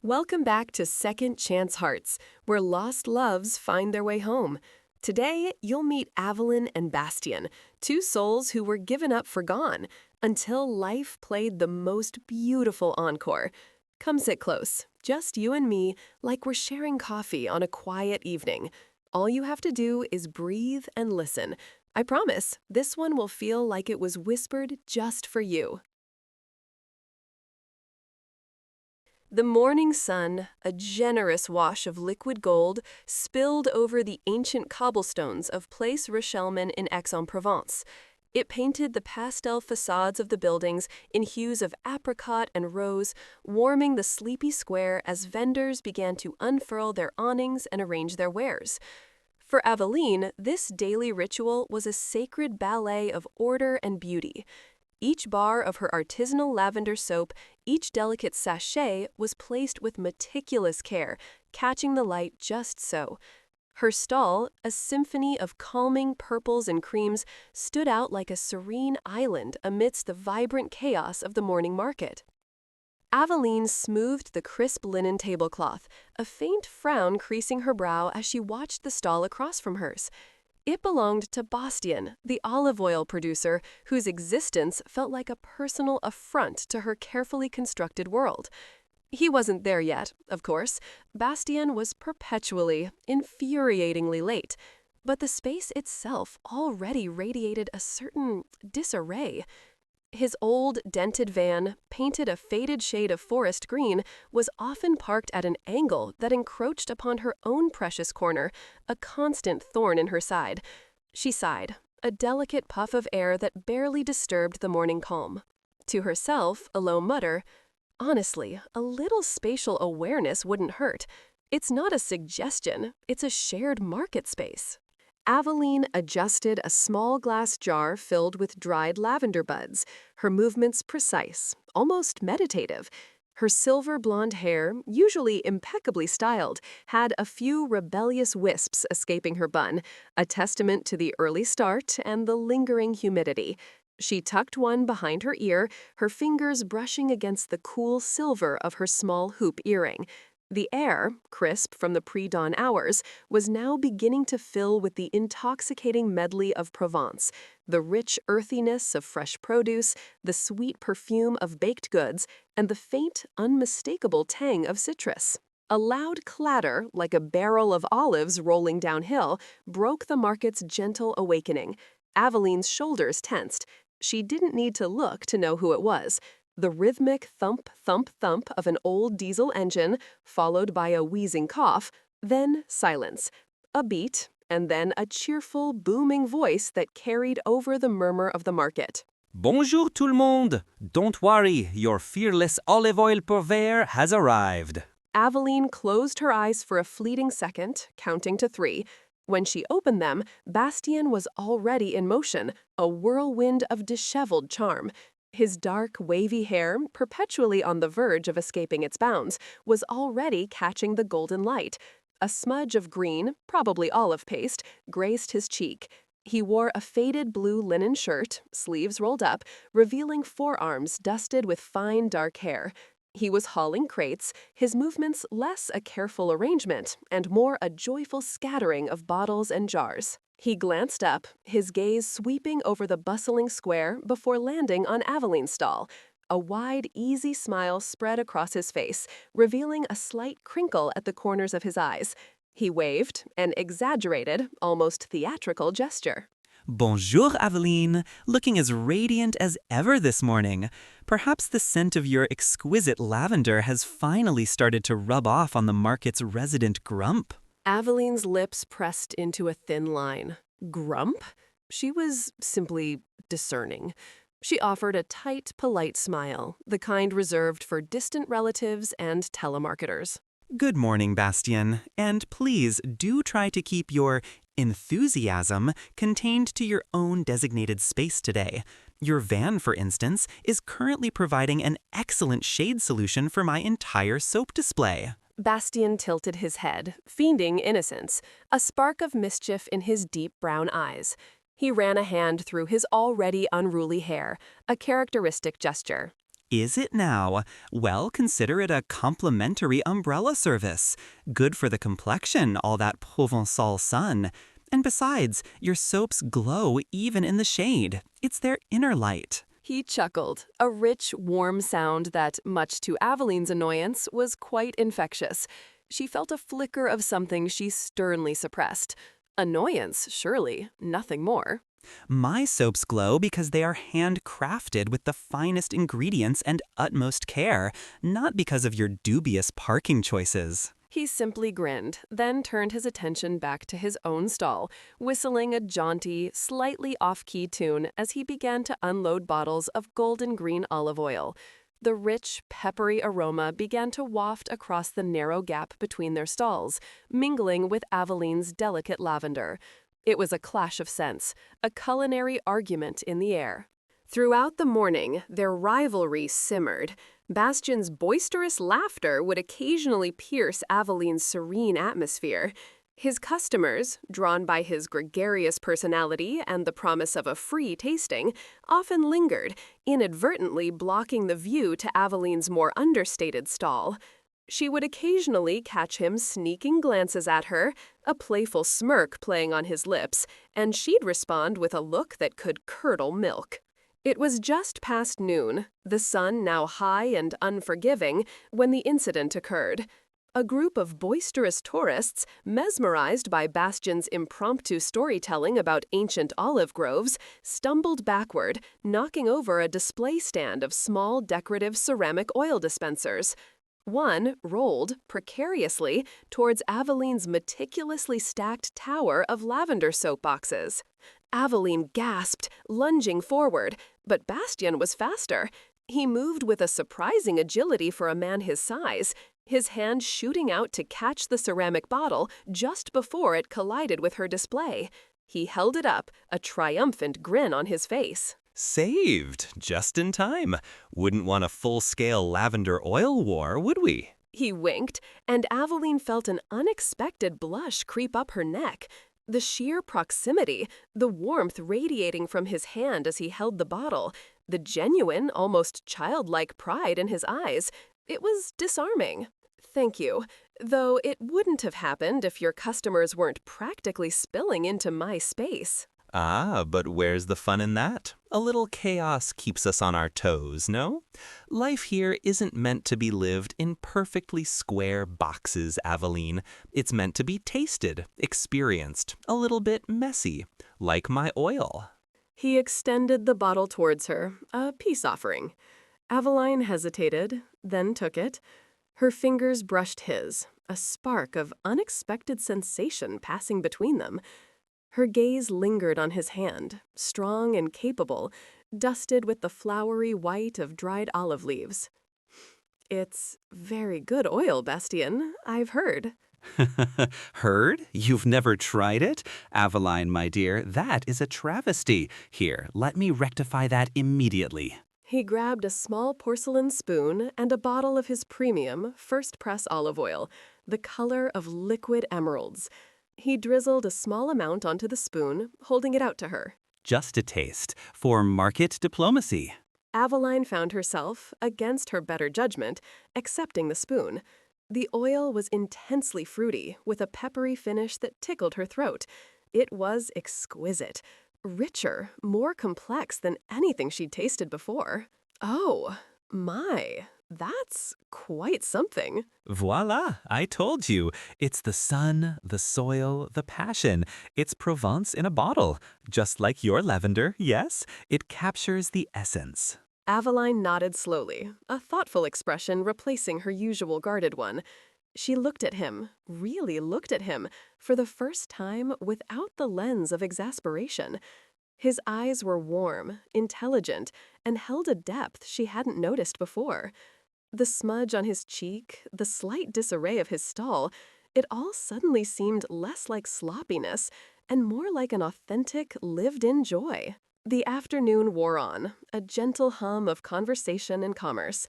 Welcome back to Second Chance Hearts, where lost loves find their way home. Today, you'll meet Aveline and Bastian, two souls who were given up for gone, until life played the most beautiful encore. Come sit close, just you and me, like we're sharing coffee on a quiet evening. All you have to do is breathe and listen. I promise, this one will feel like it was whispered just for you. The morning sun, a generous wash of liquid gold, spilled over the ancient cobblestones of Place Richelme in Aix-en-Provence. It painted the pastel facades of the buildings in hues of apricot and rose, warming the sleepy square as vendors began to unfurl their awnings and arrange their wares. For Aveline, this daily ritual was a sacred ballet of order and beauty. Each bar of her artisanal lavender soap, each delicate sachet was placed with meticulous care, catching the light just so. Her stall, a symphony of calming purples and creams, stood out like a serene island amidst the vibrant chaos of the morning market. Aveline smoothed the crisp linen tablecloth, a faint frown creasing her brow as she watched the stall across from hers. It belonged to Bastian, the olive oil producer, whose existence felt like a personal affront to her carefully constructed world. He wasn't there yet, of course. Bastian was perpetually, infuriatingly late. But the space itself already radiated a certain disarray. His old, dented van, painted a faded shade of forest green, was often parked at an angle that encroached upon her own precious corner, a constant thorn in her side. She sighed, a delicate puff of air that barely disturbed the morning calm. To herself, a low mutter, "Honestly, a little spatial awareness wouldn't hurt. It's not a suggestion, it's a shared market space." Aveline adjusted a small glass jar filled with dried lavender buds, her movements precise, almost meditative. Her silver blonde hair, usually impeccably styled, had a few rebellious wisps escaping her bun, a testament to the early start and the lingering humidity. She tucked one behind her ear, her fingers brushing against the cool silver of her small hoop earring. The air, crisp from the pre-dawn hours, was now beginning to fill with the intoxicating medley of Provence, the rich earthiness of fresh produce, the sweet perfume of baked goods, and the faint, unmistakable tang of citrus. A loud clatter, like a barrel of olives rolling downhill, broke the market's gentle awakening. Aveline's shoulders tensed. She didn't need to look to know who it was. The rhythmic thump, thump, thump of an old diesel engine, followed by a wheezing cough, then silence, a beat, and then a cheerful, booming voice that carried over the murmur of the market. Bonjour tout le monde! Don't worry, your fearless olive oil purveyor has arrived. Aveline closed her eyes for a fleeting second, counting to 3. When she opened them, Bastian was already in motion, a whirlwind of disheveled charm. His dark, wavy hair, perpetually on the verge of escaping its bounds, was already catching the golden light. A smudge of green, probably olive paste, graced his cheek. He wore a faded blue linen shirt, sleeves rolled up, revealing forearms dusted with fine dark hair. He was hauling crates, his movements less a careful arrangement and more a joyful scattering of bottles and jars. He glanced up, his gaze sweeping over the bustling square before landing on Aveline's stall. A wide, easy smile spread across his face, revealing a slight crinkle at the corners of his eyes. He waved, an exaggerated, almost theatrical gesture. Bonjour, Aveline, looking as radiant as ever this morning. Perhaps the scent of your exquisite lavender has finally started to rub off on the market's resident grump. Aveline's lips pressed into a thin line. Grump? She was simply discerning. She offered a tight, polite smile, the kind reserved for distant relatives and telemarketers. Good morning, Bastian, and please do try to keep your enthusiasm contained to your own designated space today. Your van, for instance, is currently providing an excellent shade solution for my entire soap display. Bastian tilted his head, fiending innocence, a spark of mischief in his deep brown eyes. He ran a hand through his already unruly hair, a characteristic gesture. Is it now? Well, consider it a complimentary umbrella service. Good for the complexion, all that Provençal sun. And besides, your soaps glow even in the shade. It's their inner light. He chuckled, a rich, warm sound that, much to Aveline's annoyance, was quite infectious. She felt a flicker of something she sternly suppressed. Annoyance, surely, nothing more. My soaps glow because they are handcrafted with the finest ingredients and utmost care, not because of your dubious parking choices. He simply grinned, then turned his attention back to his own stall, whistling a jaunty, slightly off-key tune as he began to unload bottles of golden green olive oil. The rich, peppery aroma began to waft across the narrow gap between their stalls, mingling with Aveline's delicate lavender. It was a clash of scents, a culinary argument in the air. Throughout the morning, their rivalry simmered. Bastian's boisterous laughter would occasionally pierce Aveline's serene atmosphere. His customers, drawn by his gregarious personality and the promise of a free tasting, often lingered, inadvertently blocking the view to Aveline's more understated stall. She would occasionally catch him sneaking glances at her, a playful smirk playing on his lips, and she'd respond with a look that could curdle milk. It was just past noon, the sun now high and unforgiving, when the incident occurred. A group of boisterous tourists, mesmerized by Bastian's impromptu storytelling about ancient olive groves, stumbled backward, knocking over a display stand of small decorative ceramic oil dispensers. One rolled, precariously, towards Aveline's meticulously stacked tower of lavender soap boxes. Aveline gasped, lunging forward, but Bastian was faster. He moved with a surprising agility for a man his size, his hand shooting out to catch the ceramic bottle just before it collided with her display. He held it up, a triumphant grin on his face. Saved, just in time. Wouldn't want a full-scale lavender oil war, would we? He winked, and Aveline felt an unexpected blush creep up her neck. The sheer proximity, the warmth radiating from his hand as he held the bottle, the genuine, almost childlike pride in his eyes, it was disarming. Thank you, though it wouldn't have happened if your customers weren't practically spilling into my space. Ah, but where's the fun in that? A little chaos keeps us on our toes, no? Life here isn't meant to be lived in perfectly square boxes, Aveline. It's meant to be tasted, experienced, a little bit messy, like my oil. He extended the bottle towards her, a peace offering. Aveline hesitated, then took it. Her fingers brushed his, a spark of unexpected sensation passing between them. Her gaze lingered on his hand, strong and capable, dusted with the flowery white of dried olive leaves. It's very good oil, Bastian, I've heard. Heard? You've never tried it? Aveline, my dear, that is a travesty. Here, let me rectify that immediately. He grabbed a small porcelain spoon and a bottle of his premium, first-press olive oil, the color of liquid emeralds. He drizzled a small amount onto the spoon, holding it out to her. Just a taste, for market diplomacy. Aveline found herself, against her better judgment, accepting the spoon. The oil was intensely fruity, with a peppery finish that tickled her throat. It was exquisite, richer, more complex than anything she'd tasted before. Oh, my, that's quite something. Voila, I told you. It's the sun, the soil, the passion. It's Provence in a bottle. Just like your lavender, yes? It captures the essence. Aveline nodded slowly, a thoughtful expression replacing her usual guarded one. She looked at him, really looked at him, for the first time without the lens of exasperation. His eyes were warm, intelligent, and held a depth she hadn't noticed before. The smudge on his cheek, the slight disarray of his stall, it all suddenly seemed less like sloppiness and more like an authentic, lived-in joy. The afternoon wore on, a gentle hum of conversation and commerce.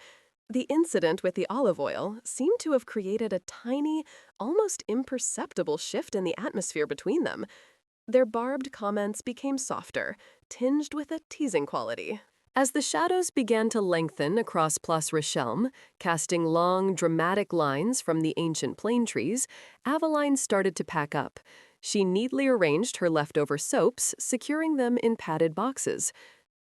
The incident with the olive oil seemed to have created a tiny, almost imperceptible shift in the atmosphere between them. Their barbed comments became softer, tinged with a teasing quality. As the shadows began to lengthen across Place Richelme, casting long, dramatic lines from the ancient plane trees, Aveline started to pack up. She neatly arranged her leftover soaps, securing them in padded boxes.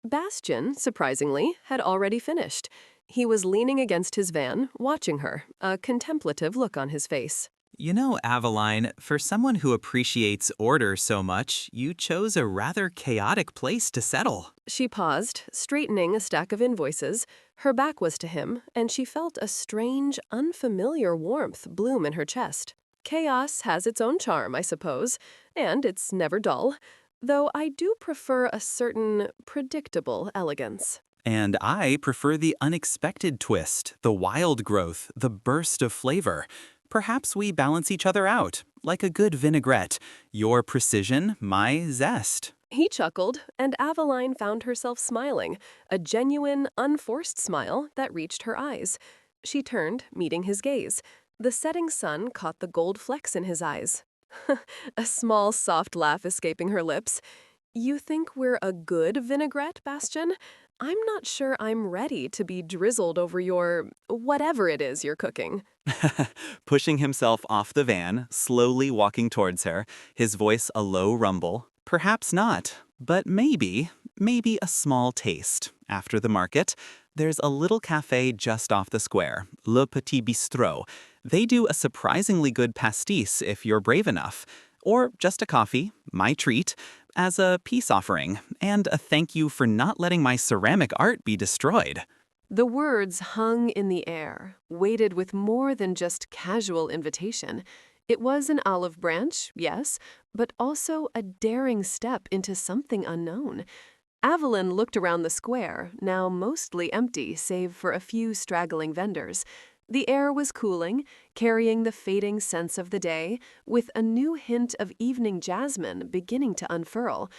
Bastian, surprisingly, had already finished. He was leaning against his van, watching her, a contemplative look on his face. You know, Aveline, for someone who appreciates order so much, you chose a rather chaotic place to settle. She paused, straightening a stack of invoices. Her back was to him, and she felt a strange, unfamiliar warmth bloom in her chest. Chaos has its own charm, I suppose, and it's never dull, though I do prefer a certain predictable elegance. And I prefer the unexpected twist, the wild growth, the burst of flavor. Perhaps we balance each other out, like a good vinaigrette. Your precision, my zest. He chuckled, and Aveline found herself smiling, a genuine, unforced smile that reached her eyes. She turned, meeting his gaze. The setting sun caught the gold flecks in his eyes. A small, soft laugh escaping her lips. You think we're a good vinaigrette, Bastian? I'm not sure I'm ready to be drizzled over your whatever it is you're cooking. Pushing himself off the van, slowly walking towards her, his voice a low rumble. Perhaps not, but maybe a small taste. After the market, there's a little cafe just off the square, Le Petit Bistrot. They do a surprisingly good pastis if you're brave enough. Or just a coffee, my treat, as a peace offering, and a thank you for not letting my ceramic art be destroyed. The words hung in the air, weighted with more than just casual invitation. It was an olive branch, yes, but also a daring step into something unknown. Aveline looked around the square, now mostly empty save for a few straggling vendors. The air was cooling, carrying the fading scents of the day, with a new hint of evening jasmine beginning to unfurl.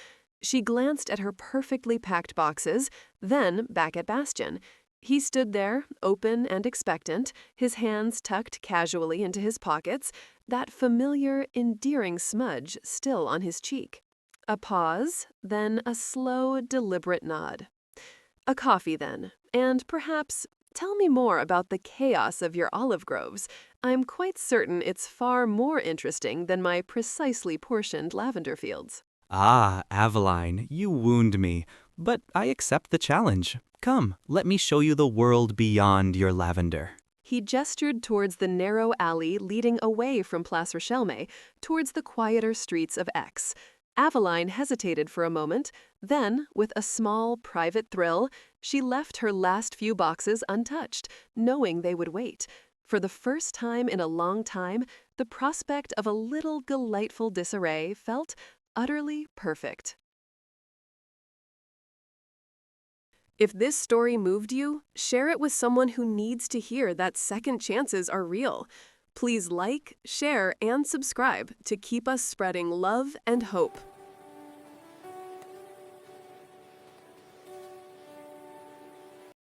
She glanced at her perfectly packed boxes, then back at Bastian. He stood there, open and expectant, his hands tucked casually into his pockets, that familiar, endearing smudge still on his cheek. A pause, then a slow, deliberate nod. A coffee, then, and perhaps, tell me more about the chaos of your olive groves. I'm quite certain it's far more interesting than my precisely portioned lavender fields. Ah, Aveline, you wound me, but I accept the challenge. Come, let me show you the world beyond your lavender. He gestured towards the narrow alley leading away from Place Richelme, towards the quieter streets of Aix. Aveline hesitated for a moment, then, with a small, private thrill, she left her last few boxes untouched, knowing they would wait. For the first time in a long time, the prospect of a little delightful disarray felt utterly perfect. If this story moved you, share it with someone who needs to hear that second chances are real. Please like, share, and subscribe to keep us spreading love and hope.